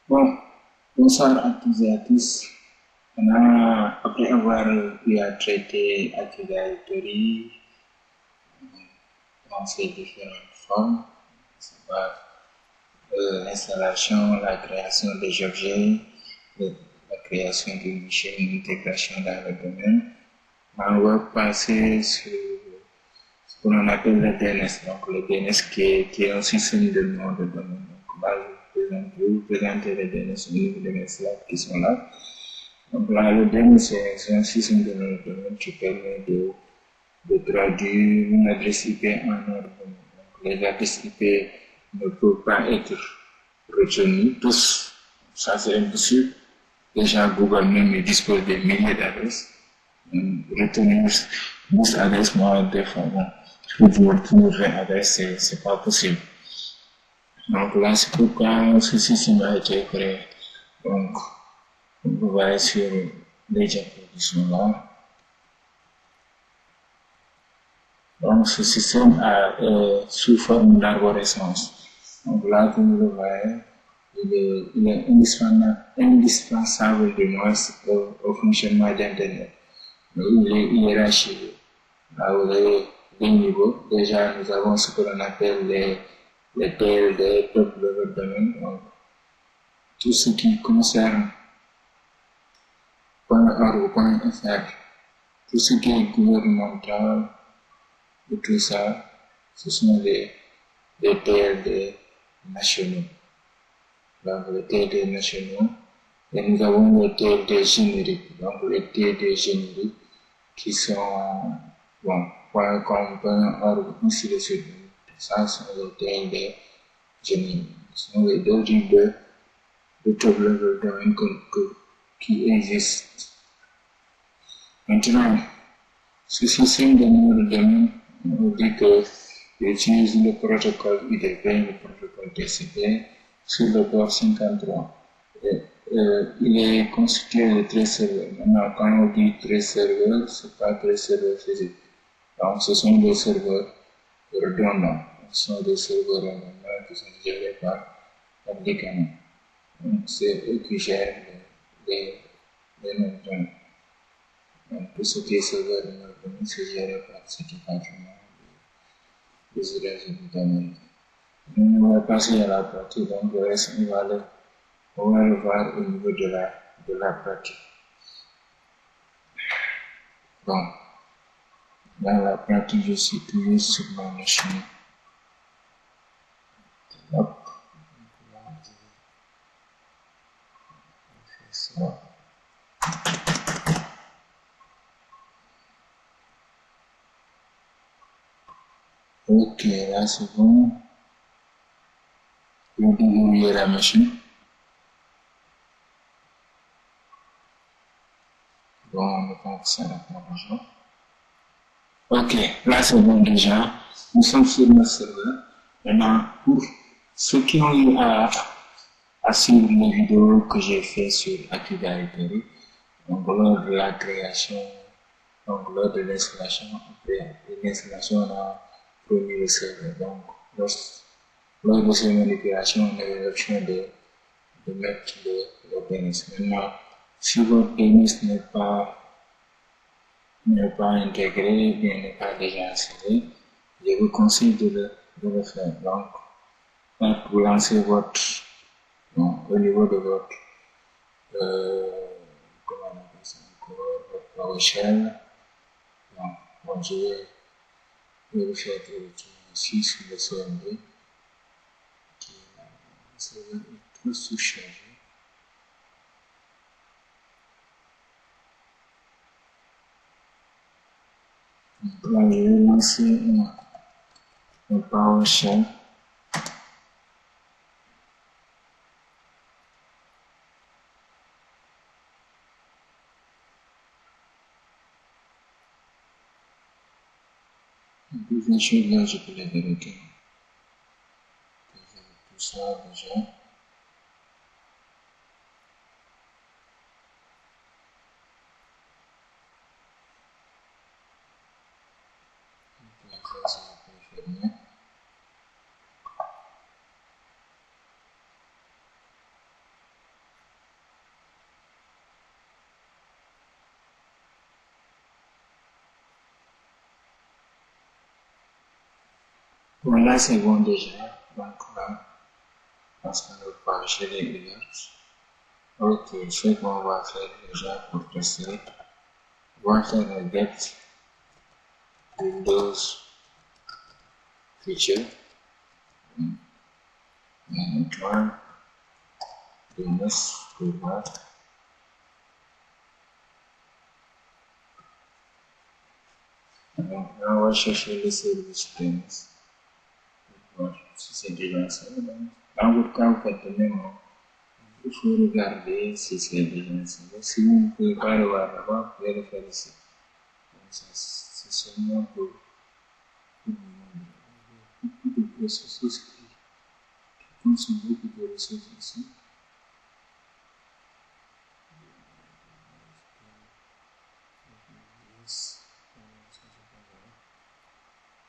Bon, bonsoir à tous et à tous. Après avoir eu à traiter Active Directory dans ses différentes formes, savoir l'installation, la création des objets, la création d'une chaîne, l'intégration dans le domaine, on va passer sur ce que l'on appelle le DNS. Donc le DNS qui est un système de nom de domaine. Donc là, je vais vous présenter les DNS au niveau de mes slides qui sont là. Donc là, le DNS, c'est un système de nom de domaine qui permet de traduire une adresse IP en ordre. Donc les adresses IP ne peuvent pas être retenues tous. Ça, c'est impossible. Déjà, Google même dispose de milliers d'adresses. Retenir 10 adresses, moi, des fois, bon, pour trouver 20 adresses, c'est pas possible. Donc là, c'est pourquoi ce système a été créé. Donc, vous voyez sur les diapos qui sont là. Donc, ce système sous forme d'arborescence. Donc là, comme vous le voyez, il est indispensable de moins au fonctionnement d'Internet. Mais il est hiérarchisé. Là, vous avez des niveaux. Déjà, nous avons ce que l'on appelle les TLD, top level domain. Donc, tout ce qui concerne .org.fr, tout ce qui est gouvernemental, et tout ça, ce sont les TLD nationaux. Donc, les TLD nationaux. Et nous avons les TLD génériques. Donc, les TLD génériques qui sont, bon, .com, .org, ainsi de suite. Ça sont les TLD génériques. Ce sont les deux types de top level domain qui existent. Maintenant, ce système de nom de domaine, on dit qu'il utilise le protocole UDP, le protocole TCP, sur le port 53. Il est constitué de 13 serveurs. Maintenant, quand on dit 13 serveurs, ce n'est pas 13 serveurs physiques. Donc, ce sont des serveurs redondants. Ce sont des serveurs redondants qui sont gérés par médicaments. Donc, c'est eux qui gèrent les noms de domaine. Donc, tout ce qui est serveur de noms de domaine, c'est géré par ce département des États-Unis d'Amérique. Nous, on va passer à la pratique. Donc, le reste, on va le voir au niveau de la pratique. Bon, dans la pratique, je suis toujours sur ma machine. Hop. Ça. Ok, là c'est bon. Vous déverrouillez la machine. Bon, je pense que ça n'a pas besoin. Ok, là c'est bon déjà. Nous sommes sur le serveur. Maintenant, pour ceux qui ont eu à suivre les vidéos que j'ai fait sur Active Directory, donc lors de la création, donc lors de l'installation, après l'installation, on a promis le serveur. Donc, lors de ces manipulations, on a l'option de mettre le DNS. Maintenant, si votre DNS n'est pas intégré, bien n'est pas déjà installé, je vous conseille de le faire. Donc, quand vous lancez au niveau de votre, comment on appelle ça encore, votre PowerShell, bon, je vais vous faire directement ici sur le CMD, qui est trop surchargé. Donc là, je vais lancer un PowerShell. Plusieurs choses là, je peux les vérifier. Tout ça déjà. Ça, ça peut fermer. Bon, là, c'est bon déjà. Donc là, parce qu'on va partager les images. Ok, ce qu'on va faire déjà pour tester, on va faire un get Windows feature. One, DNS, Serveur. Donc là, on va chercher le service DNS. Bon, si c'est déjà installé, dans votre cas, vous faites de même. Il faut regarder si c'est déjà installé. Si vous ne pouvez pas le voir là-bas, vous pouvez le faire ici. Donc ça, c'est seulement pour beaucoup de processus qui consomment beaucoup de ressources ici.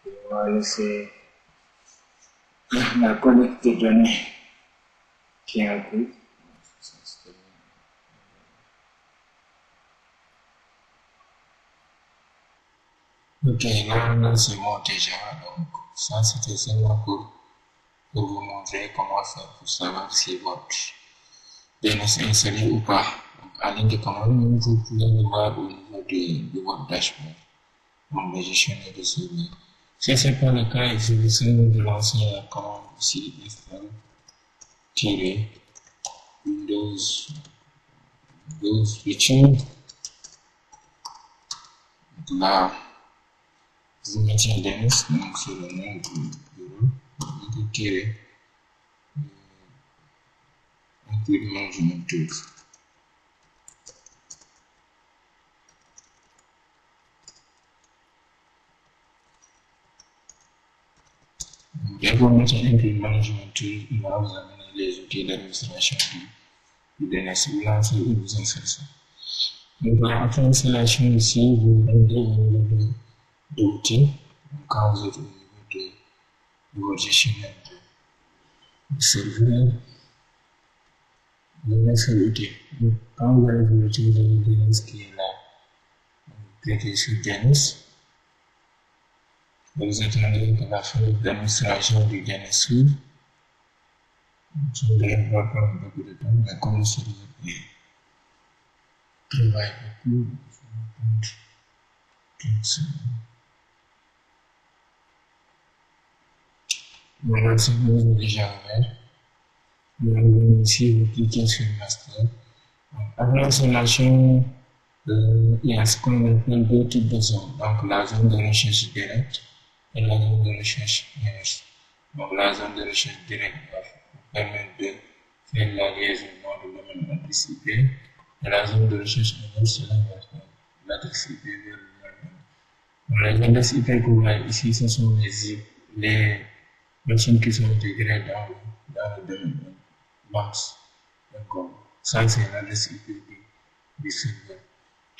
Et on va laisser la collecte de données qui est en cours. Ok, là c'est bon déjà. Donc, ça c'était seulement pour vous montrer comment faire pour savoir si votre DNS est installé ou pas. Donc, en ligne de commande, vous pouvez le voir au niveau de votre dashboard. Donc, le gestionnaire de serveur. Si ce n'est pas le cas, il suffit de lancer la commande ici, install Windows switching. Donc là, vous mettez un DNS, donc c'est le nom du bureau, vous tirez un peu de management tools. Dès que vous mettez un peu de management tools, il va vous amener les outils d'administration du DNS. Vous lancez et vous installez ça. Donc, après l'installation ici, vous rendez au niveau d'outils. Quand vous êtes au niveau de votre gestionnaire de serveur, vous mettez l'outil. Quand vous allez vous utiliser le DNS qui est là, vous cliquez sur DNS. Vous attendez que la fenêtre d'administration du DNS s'ouvre. Ça ne devrait pas prendre beaucoup de temps, mais comme le serveur travaille beaucoup, je vais prendre 15 secondes. Voilà, si vous avez déjà ouvert, vous allez ici, vous cliquez sur Master. Après l'installation, il y a ce qu'on appelle deux types de zones. Donc, la zone de recherche directe et la zone de recherche DNS. Donc, la zone de recherche directe va vous permettre de faire la liaison dans le domaine adresse IP. Et la zone de recherche inverse, cela va faire l'adresse IP vers le domaine. Les adresses IP que vous voyez ici, ce sont les machines qui sont intégrées dans le domaine box. Donc, ça, c'est l'adresse IP du serveur.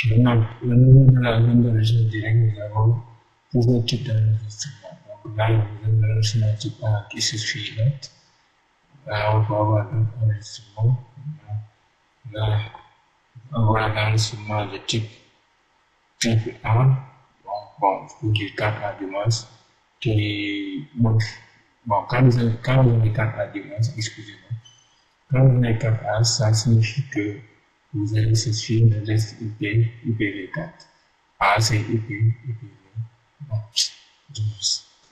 Maintenant, au niveau de la zone de recherche directe, nous avons plusieurs types d'enregistrement. Donc là, vous avez l'enregistrement type A qui suffit là. Là, on peut avoir d'autres enregistrements. Là, on va avoir l'enregistrement de type A. Bon, pour dire 4A du moins, qui bon, quand vous avez 4A du moins, excusez-moi, quand vous avez 4A, ça signifie que vous allez chercher une adresse IP, IPv4. A, c'est IP, IPv4. Bon,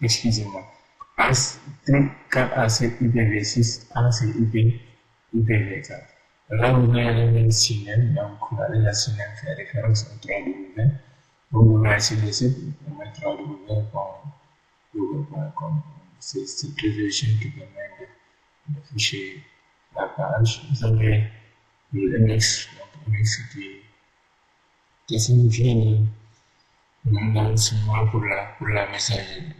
excusez-moi. A, 4A, c'est IPv6, A, c'est IP, IPv4. Là, vous voyez le même signal, donc la signal fait référence au 3W. Donc, vous voyez sur le site, vous mettez www.google.com. C'est cette résolution qui permet d'afficher la page. Vous avez le MX, donc MX qui signifie l'enregistrement pour la messagerie.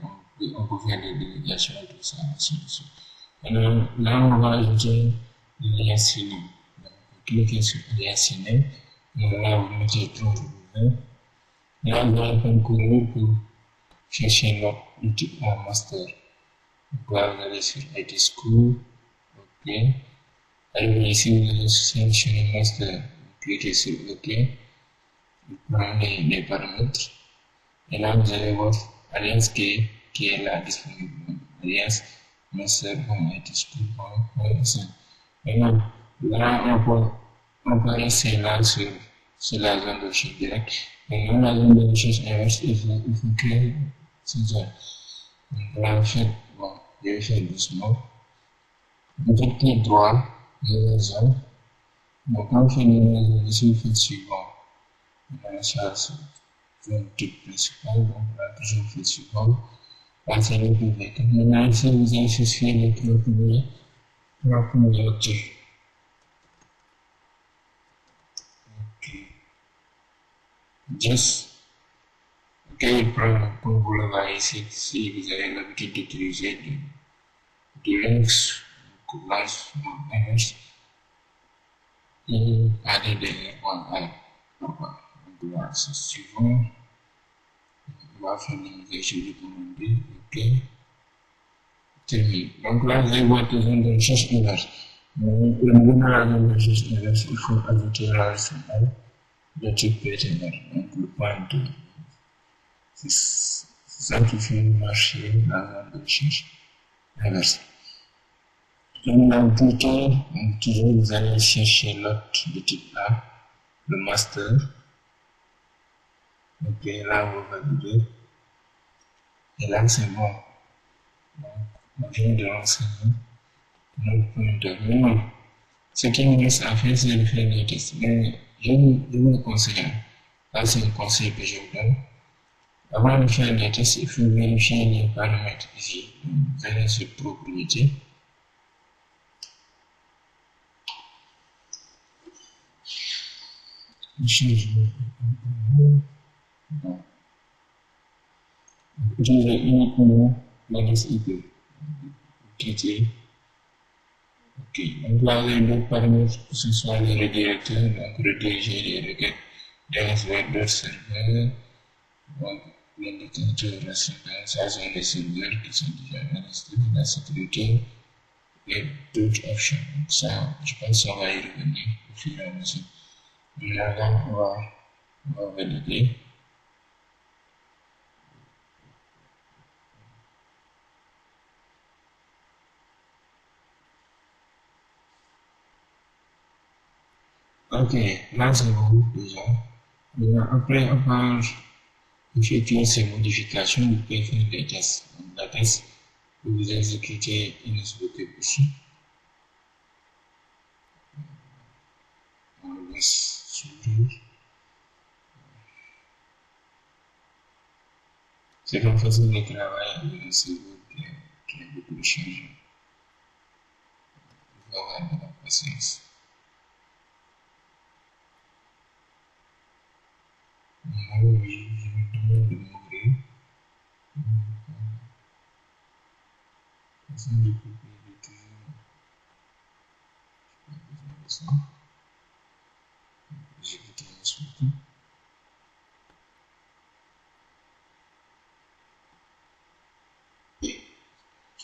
On peut faire des délégations et tout ça, ainsi de suite. Alors, là, on va ajouter le lien signé. Donc, vous cliquez sur le lien signé. Là, vous mettez www. Là, vous allez concourir pour chercher notre outil en master. Donc là, vous allez sur IT School. OK. Alors ici, vous allez sélectionner master. Vous cliquez sur OK. Vous prenez les paramètres. Et là, vous allez voir Alliance qui est là disponible. alias master school.org. Maintenant, là, on peut rester là sur la zone de recherche directe. Maintenant, la zone de recherche inverse, il faut créer cette zone. Donc là, en fait, bon, je vais faire doucement. Vous faites clic droit, nouvelle zone. Donc, quand vous faites une nouvelle zone, ici, vous faites suivant. Maintenant, ça, c'est zone type principale. Donc là, toujours vous faites suivant. Là, c'est le privé. Maintenant, ici, vous allez chercher les trois premiers objets. Ok. Just, ok, comme vous le voyez ici, si vous avez l'habitude d'utiliser du Linux, courage, MS, et aller derrière donc là, c'est suivant. On va faire l'image de commandé, ok. Terminé. Donc là, vous avez votre zone de recherche inverse. Pour le moment, la zone de recherche inverse, il faut ajouter la symbole de type PTR, donc le point 2. C'est ça qui fait marcher la zone de recherche inverse. Donc, dans le bouton, toujours vous allez chercher l'autre de type A, le master. Ok, là, vous validez. Et là, c'est bon. Donc, on vient de renseigner notre pointeur. Maintenant, ce qui me reste à faire, c'est de faire des tests. Mais je vous le conseille. Là, c'est un conseil que je vous donne. Avant de faire des tests, il faut vérifier les paramètres ici. Vous allez sur propriété. Utilisez uniquement l'adresse IP. Cliquez. Ok. Donc là, vous avez d'autres paramètres, que ce soit les redirecteurs, donc rediriger les requêtes DNS vers d'autres serveurs. Donc, l'indicateur, la synchronisation des serveurs qui sont déjà installés, la sécurité et d'autres options. Donc ça, je pense qu'on va y revenir au fur et à mesure. Là, on va valider. Ok, là c'est bon déjà. Maintenant, après avoir effectué ces modifications, vous pouvez faire des tests. Donc, la test, vous exécutez une SBT ici. On laisse s'ouvrir. C'est comme façon de travail avec un serveur qui est beaucoup de changements. Il faut avoir de la patience. Maintenant, je vous demande de m'ouvrir. Façon de copier de toujours. Ça. J'écoute une suite.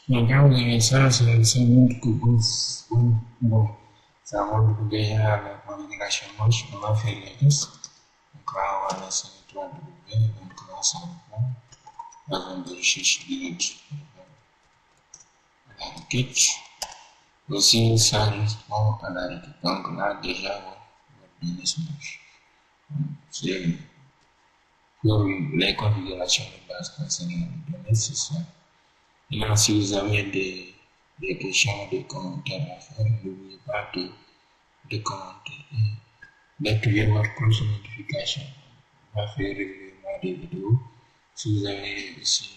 Donc, quand vous avez ça, ça montre que bon, ça montre que déjà la communication marche. On va faire les tests. Donc là, on va laisser le 3W. Donc là, ça prend la zone de recherche directe. La requête. Aussi, ça répond à la requête. Donc là, déjà, votre DNS marche. C'est pour les configurations de base concernant le DNS, c'est ça. Maintenant, si vous avez des questions, des commentaires à faire, n'oubliez pas de commenter et d'activer votre cloche de notification. On va faire régulièrement des vidéos. Si vous avez aussi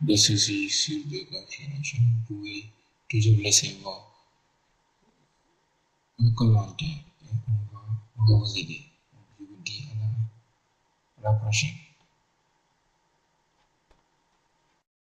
des soucis sur des configurations, vous pouvez toujours laisser un commentaire et on va vous aider. Donc, je vous dis à la prochaine.